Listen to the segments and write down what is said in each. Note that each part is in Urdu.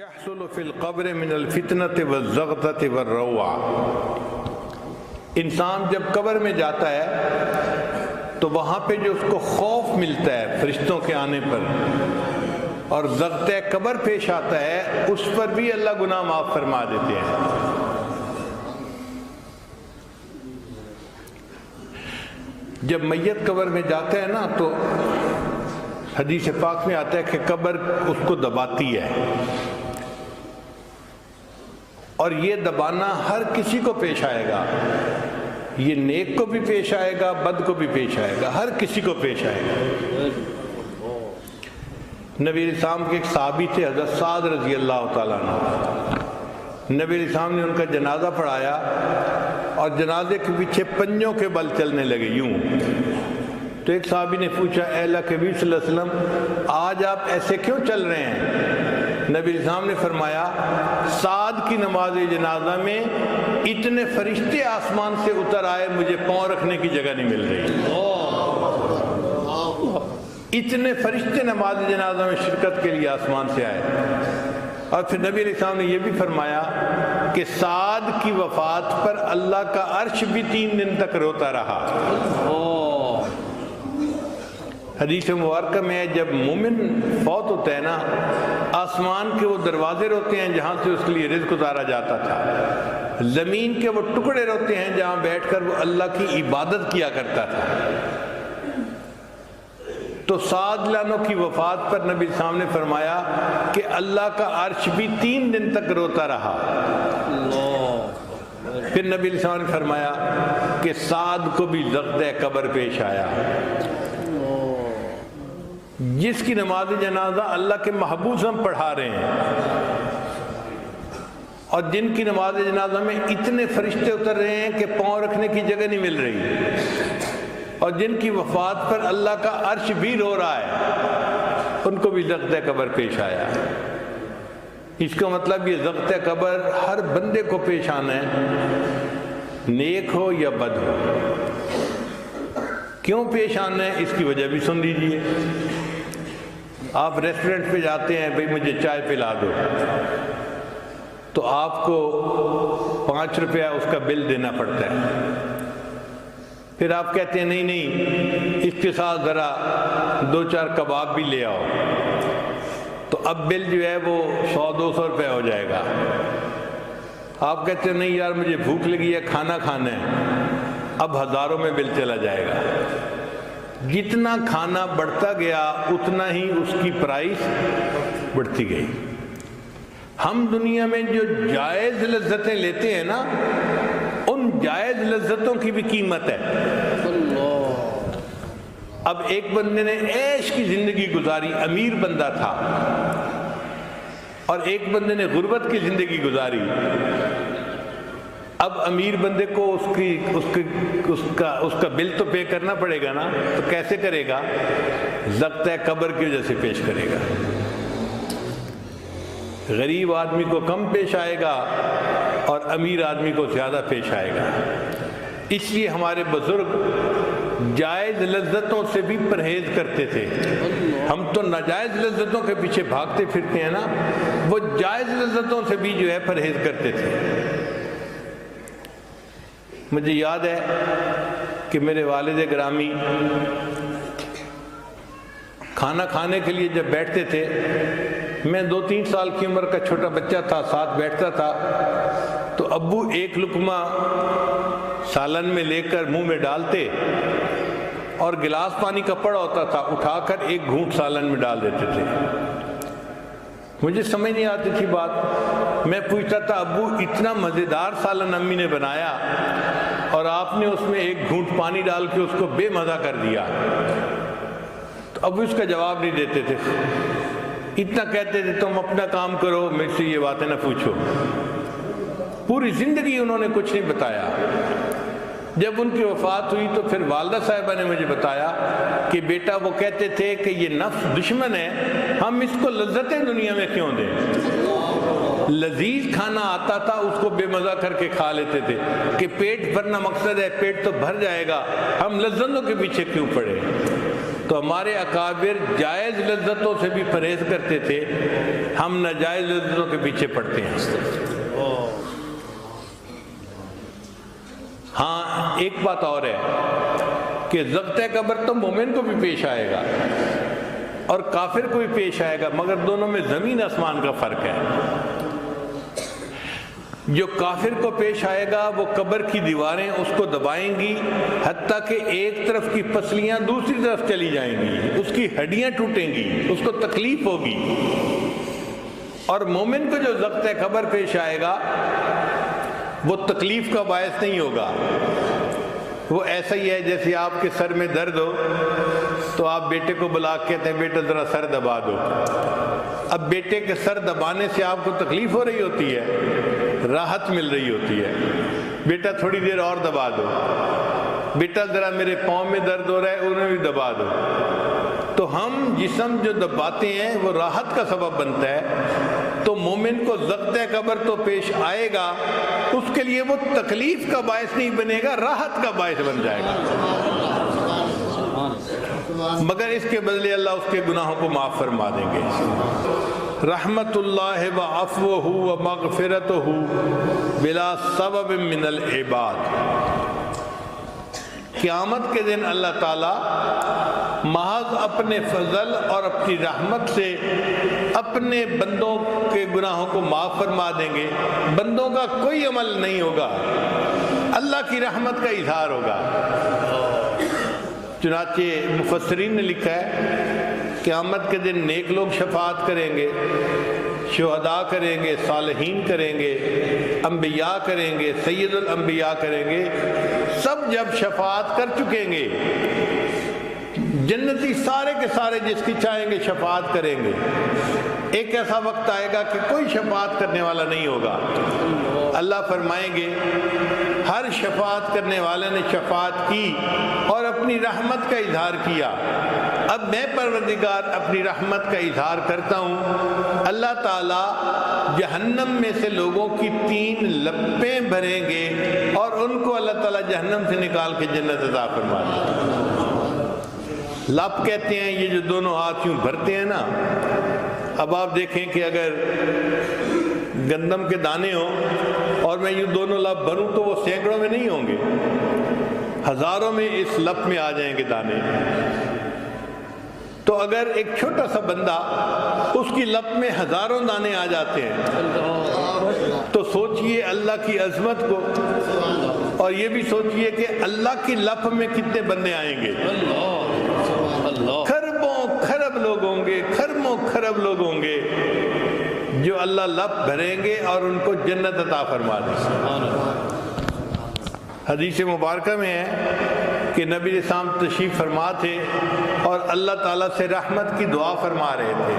یحصل فی القبر من الفتنة والزغطة والروع۔ انسان جب قبر میں جاتا ہے تو وہاں پہ جو اس کو خوف ملتا ہے فرشتوں کے آنے پر اور زغطۂ قبر پیش آتا ہے، اس پر بھی اللہ گناہ معاف فرما دیتے ہیں۔ جب میت قبر میں جاتا ہے نا تو حدیث پاک میں آتا ہے کہ قبر اس کو دباتی ہے، اور یہ دبانا ہر کسی کو پیش آئے گا، یہ نیک کو بھی پیش آئے گا، بد کو بھی پیش آئے گا، ہر کسی کو پیش آئے گا۔ نبی علیہ السلام کے ایک صحابی تھے حضرت سعد رضی اللہ تعالیٰ عنہ، نبی علیہ السلام نے ان کا جنازہ پڑھایا اور جنازے کے پیچھے پنجوں کے بل چلنے لگے یوں۔ تو ایک صحابی نے پوچھا، اے اللہ کے نبی صلی اللہ علیہ وسلم آج آپ ایسے کیوں چل رہے ہیں؟ نبی علیہ السلام نے فرمایا، سعد کی نماز جنازہ میں اتنے فرشتے آسمان سے اتر آئے، مجھے پاؤں رکھنے کی جگہ نہیں مل رہی۔ اتنے فرشتے نماز جنازہ میں شرکت کے لیے آسمان سے آئے۔ اور پھر نبی علیہ السلام نے یہ بھی فرمایا کہ سعد کی وفات پر اللہ کا عرش بھی 3 دن تک روتا رہا۔ حدیث مبارکہ میں جب مومن فوت ہوتا ہے نا، آسمان کے وہ دروازے روتے ہیں جہاں سے اس کے لیے رزق اتارا جاتا تھا، زمین کے وہ ٹکڑے روتے ہیں جہاں بیٹھ کر وہ اللہ کی عبادت کیا کرتا تھا۔ تو سعد لانو کی وفات پر نبی صاحب نے فرمایا کہ اللہ کا عرش بھی 3 دن تک روتا رہا۔ پھر نبی علیہ السلام نے فرمایا کہ سعد کو بھی زغطۂ قبر پیش آیا۔ جس کی نماز جنازہ اللہ کے محبوب ہم پڑھا رہے ہیں اور جن کی نماز جنازہ میں اتنے فرشتے اتر رہے ہیں کہ پاؤں رکھنے کی جگہ نہیں مل رہی، اور جن کی وفات پر اللہ کا عرش بھی رو رہا ہے، ان کو بھی زغطۂ قبر پیش آیا۔ اس کا مطلب یہ زغطۂ قبر ہر بندے کو پیش آنا ہے، نیک ہو یا بد ہو۔ کیوں پیش آنا ہے اس کی وجہ بھی سن لیجئے۔ آپ ریسٹورنٹ پہ جاتے ہیں، بھئی مجھے چائے پلا دو، تو آپ کو 5 روپیہ اس کا بل دینا پڑتا ہے۔ پھر آپ کہتے ہیں نہیں اس کے ساتھ ذرا 2-4 کباب بھی لے آؤ، تو اب بل جو ہے وہ 100-200 روپے ہو جائے گا۔ آپ کہتے ہیں نہیں یار مجھے بھوک لگی ہے، کھانا کھانا ہے، اب ہزاروں میں بل چلا جائے گا۔ جتنا کھانا بڑھتا گیا اتنا ہی اس کی پرائس بڑھتی گئی۔ ہم دنیا میں جو جائز لذتیں لیتے ہیں نا، ان جائز لذتوں کی بھی قیمت ہے۔ اب ایک بندے نے عیش کی زندگی گزاری، امیر بندہ تھا، اور ایک بندے نے غربت کی زندگی گزاری۔ اب امیر بندے کو اس کا بل تو پے کرنا پڑے گا نا، تو کیسے کرے گا؟ زغطۂ قبر کی وجہ سے پیش کرے گا۔ غریب آدمی کو کم پیش آئے گا اور امیر آدمی کو زیادہ پیش آئے گا۔ اس لیے ہمارے بزرگ جائز لذتوں سے بھی پرہیز کرتے تھے۔ ہم تو ناجائز لذتوں کے پیچھے بھاگتے پھرتے ہیں نا، وہ جائز لذتوں سے بھی جو ہے پرہیز کرتے تھے۔ مجھے یاد ہے کہ میرے والد گرامی کھانا کھانے کے لیے جب بیٹھتے تھے، میں 2-3 سال کی عمر کا چھوٹا بچہ تھا، ساتھ بیٹھتا تھا، تو ابو ایک لقمہ سالن میں لے کر منہ میں ڈالتے اور گلاس پانی کا پڑا ہوتا تھا، اٹھا کر ایک گھونٹ سالن میں ڈال دیتے تھے۔ مجھے سمجھ نہیں آتی تھی بات، میں پوچھتا تھا ابو اتنا مزیدار سالن امی نے بنایا اور آپ نے اس میں ایک گھونٹ پانی ڈال کے اس کو بے مزہ کر دیا۔ تو ابو اس کا جواب نہیں دیتے تھے، اتنا کہتے تھے تم اپنا کام کرو، مجھ سے یہ باتیں نہ پوچھو۔ پوری زندگی انہوں نے کچھ نہیں بتایا۔ جب ان کی وفات ہوئی تو پھر والدہ صاحبہ نے مجھے بتایا کہ بیٹا وہ کہتے تھے کہ یہ نفس دشمن ہے، ہم اس کو لذتیں دنیا میں کیوں دیں؟ لذیذ کھانا آتا تھا اس کو بے مزہ کر کے کھا لیتے تھے کہ پیٹ بھرنا مقصد ہے، پیٹ تو بھر جائے گا، ہم لذتوں کے پیچھے کیوں پڑے؟ تو ہمارے اکابر جائز لذتوں سے بھی پرہیز کرتے تھے، ہم ناجائز لذتوں کے پیچھے پڑتے ہیں۔ ہاں ایک بات اور ہے کہ ضبط قبر تو مومن کو بھی پیش آئے گا اور کافر کو بھی پیش آئے گا، مگر دونوں میں زمین آسمان کا فرق ہے۔ جو کافر کو پیش آئے گا وہ قبر کی دیواریں اس کو دبائیں گی حتیٰ کہ ایک طرف کی پسلیاں دوسری طرف چلی جائیں گی، اس کی ہڈیاں ٹوٹیں گی، اس کو تکلیف ہوگی۔ اور مومن کو جو ضبط قبر پیش آئے گا وہ تکلیف کا باعث نہیں ہوگا، وہ ایسا ہی ہے جیسے آپ کے سر میں درد ہو تو آپ بیٹے کو بلا کے کہتے ہیں بیٹا ذرا سر دبا دو۔ اب بیٹے کے سر دبانے سے آپ کو تکلیف ہو رہی ہوتی ہے، راحت مل رہی ہوتی ہے، بیٹا تھوڑی دیر اور دبا دو، بیٹا ذرا میرے پاؤں میں درد ہو رہا ہے انہیں بھی دبا دو۔ تو ہم جسم جو دباتے ہیں وہ راحت کا سبب بنتا ہے، تو مومن کو ضبط قبر تو پیش آئے گا، اس کے لیے وہ تکلیف کا باعث نہیں بنے گا، راحت کا باعث بن جائے گا، مگر اس کے بدلے اللہ اس کے گناہوں کو معاف فرما دیں گے۔ رحمت اللہ و عفوہ و مغفرتہ بلا سبب من العباد۔ قیامت کے دن اللہ تعالیٰ محض اپنے فضل اور اپنی رحمت سے اپنے بندوں کے گناہوں کو معاف فرما دیں گے۔ بندوں کا کوئی عمل نہیں ہوگا، اللہ کی رحمت کا اظہار ہوگا۔ چنانچہ مفسرین نے لکھا ہے قیامت کے دن نیک لوگ شفاعت کریں گے، شہداء کریں گے، صالحین کریں گے، انبیاء کریں گے، سید الانبیاء کریں گے۔ سب جب شفاعت کر چکیں گے، جنتی سارے کے سارے جس کی چاہیں گے شفاعت کریں گے، ایک ایسا وقت آئے گا کہ کوئی شفاعت کرنے والا نہیں ہوگا۔ اللہ فرمائیں گے ہر شفاعت کرنے والے نے شفاعت کی اور اپنی رحمت کا اظہار کیا، اب میں پروردگار اپنی رحمت کا اظہار کرتا ہوں۔ اللہ تعالیٰ جہنم میں سے لوگوں کی 3 لپیں بھریں گے اور ان کو اللہ تعالیٰ جہنم سے نکال کے جنت عطا فرما دیں گے۔ لپ کہتے ہیں یہ جو دونوں ہاتھ یوں بھرتے ہیں نا، اب آپ دیکھیں کہ اگر گندم کے دانے ہوں اور میں یوں دونوں لپ بھروں تو وہ سینکڑوں میں نہیں ہوں گے، ہزاروں میں اس لپ میں آ جائیں گے دانے۔ تو اگر ایک چھوٹا سا بندہ اس کی لپ میں ہزاروں دانے آ جاتے ہیں تو سوچئے اللہ کی عظمت کو، اور یہ بھی سوچئے کہ اللہ کی لپ میں کتنے بندے آئیں گے۔ خربوں خرب لوگ ہوں گے، خربوں خرب لوگ ہوں گے جو اللہ لپ بھریں گے اور ان کو جنت عطا فرما دیں گے۔ حدیث مبارکہ میں ہے کہ نبی علیہ السلام تشریف فرما تھے اور اللہ تعالیٰ سے رحمت کی دعا فرما رہے تھے،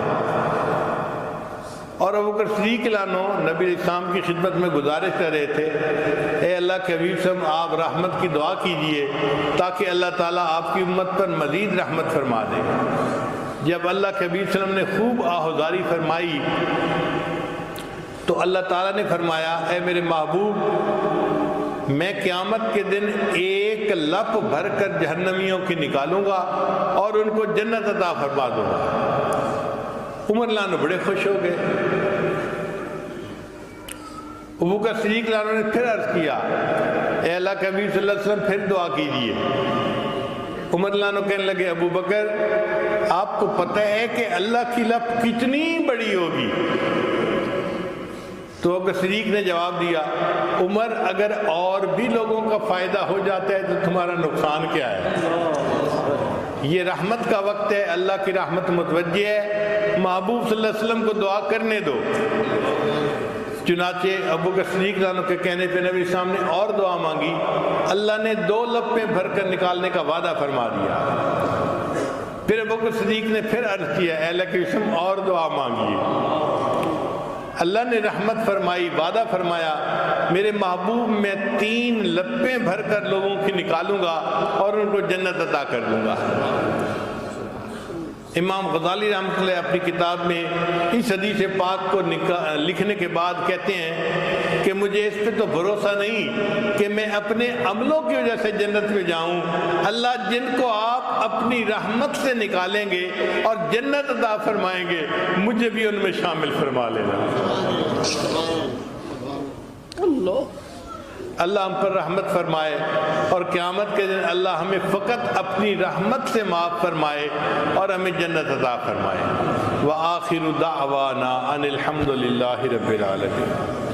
اور ابوبکر صدیق رضی اللہ عنہ نبی علیہ السلام کی خدمت میں گزارش کر رہے تھے، اے اللہ کے حبیب صلی اللہ علیہ وسلم آپ رحمت کی دعا کیجئے تاکہ اللہ تعالیٰ آپ کی امت پر مزید رحمت فرما دے۔ جب اللہ کے حبیب صلی اللہ علیہ وسلم نے خوب آہوازاری فرمائی تو اللہ تعالیٰ نے فرمایا اے میرے محبوب، میں قیامت کے دن ایک لپ بھر کر جہنمیوں کی نکالوں گا اور ان کو جنت عطا فرما دوں گا۔ عمر اللہ نے بڑے خوش ہو گئے۔ ابوبکر صدیق اللہ نے پھر عرض کیا اے اللہ کے حبیب صلی اللہ علیہ وسلم پھر دعا کیجئے۔ عمر اللہ نے کہنے لگے ابو بکر آپ کو پتہ ہے کہ اللہ کی لپ کتنی بڑی ہوگی؟ تو ابو صدیق نے جواب دیا عمر اگر اور بھی لوگوں کا فائدہ ہو جاتا ہے تو تمہارا نقصان کیا ہے؟ یہ رحمت کا وقت ہے، اللہ کی رحمت متوجہ ہے، محبوب صلی اللہ علیہ وسلم کو دعا کرنے دو۔ چنانچہ ابو بکر صدیق عنہ کے کہنے پہ نبی اسلام نے اور دعا مانگی، اللہ نے 2 لپیں بھر کر نکالنے کا وعدہ فرما دیا۔ پھر ابو بکر صدیق نے پھر عرض کیا اے اللہ کے وسلم اور دعا مانگیے۔ اللہ نے رحمت فرمائی، وعدہ فرمایا میرے محبوب میں 3 لپیں بھر کر لوگوں کی نکالوں گا اور ان کو جنت عطا کر دوں گا۔ امام غزالی رحمۃ اللہ اپنی کتاب میں اس حدیث پاک کو لکھنے کے بعد کہتے ہیں کہ مجھے اس پہ تو بھروسہ نہیں کہ میں اپنے عملوں کی وجہ سے جنت میں جاؤں، اللہ جن کو آپ اپنی رحمت سے نکالیں گے اور جنت عطا فرمائیں گے مجھے بھی ان میں شامل فرما لینا۔ اللہ ہم پر رحمت فرمائے اور قیامت کے دن اللہ ہمیں فقط اپنی رحمت سے معاف فرمائے اور ہمیں جنت عطا فرمائے۔ وآخر دعوانا ان الحمد للہ رب العالمین۔